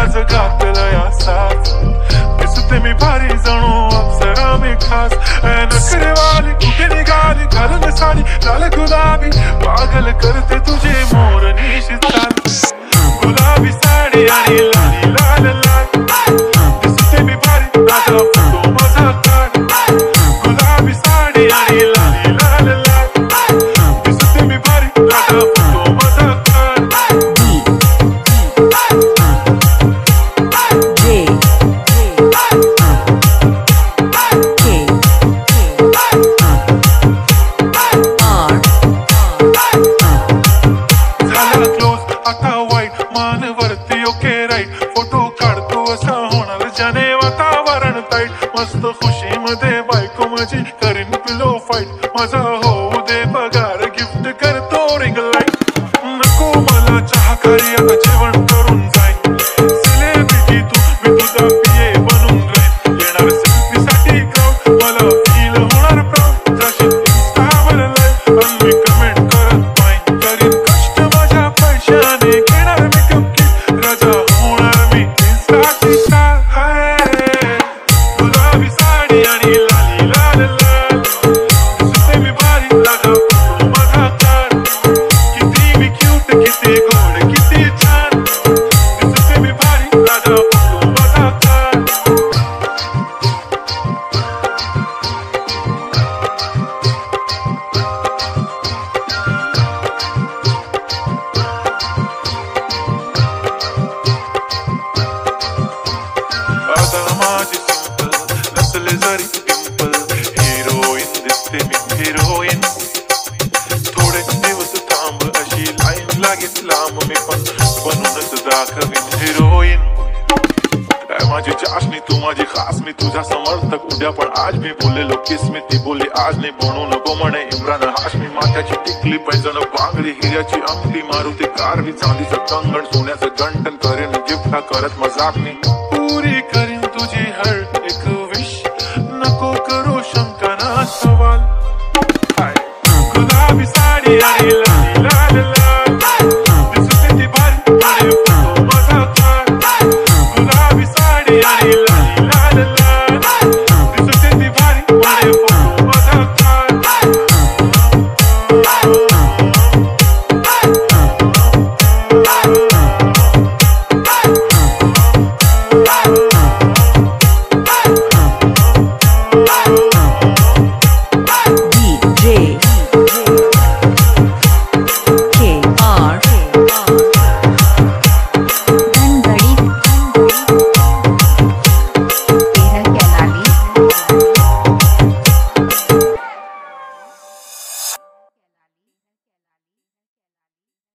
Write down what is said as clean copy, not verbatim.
आज घातलं या साथ दिसते मी भारी जणू अप्सरा मी खास नखरेवाली कुठे निघाली घालून साडी लाल गुलाबी पागल करते तुझे मोरनीशी चाल गुलाबी साडी आणि लाली लाल लाल दिसते मी भारी माझा फोटो माझा काढ गुलाबी साडी आणि लाली लाल लाल दिसते मी भारी माझा फोटो माझा काढ आता वाईट मान वरती ओके राईट फोटो काढतो असा होणार ज्याने वातावरण ताईट मस्त खुशी मध्ये बायको माझी करीन पिलो फाईट माझा होऊ दे पगार गिफ्ट करतो रिंग लाईट नको मला चहा करी आता जेवण करून जाईन सेलिब्रिटी तू मी तुझा पिये बनून राहीन येणार सेल्फी साठी क्राऊड मला फील होणार प्राऊड जशी इंस्टावर लाईव्ह आणि मी कमेंट करत पाहिन करीन कष्ट माझ्या पैशाने घेणार मेकअप किट राजा होणार मी इंस्टाची स्टार गुलाबी साडी आणि लाली लाल लाल दिसते मी भारी माझा फोटो माझा काढ किती मी क्यूट किती गोड किती छान दिसते मी भारी माझा फोटो माझा काढ आता माझी सिंपल नसले जरी पिंपल हिरोईन दिसते मी हिरोईन थोडे दिवस थांब अशी लाईन लागेल लांब मी पण बनूनच दाखवीन हिरोईन काय माझी चाशनी तू माझी खास मी तुझा समर्थक उद्या पण आज मी बोललेलो किस मी ती बोलली आज नाही बनू नको म्हणे इम्रान हाशमी माथ्याची टिकली पैजण बांगडी हिऱ्याची अंगठी मारुती कारवी चांदीचं कंगण सोन्याचं गंटन करेन गिफ्ट करत मजाक मी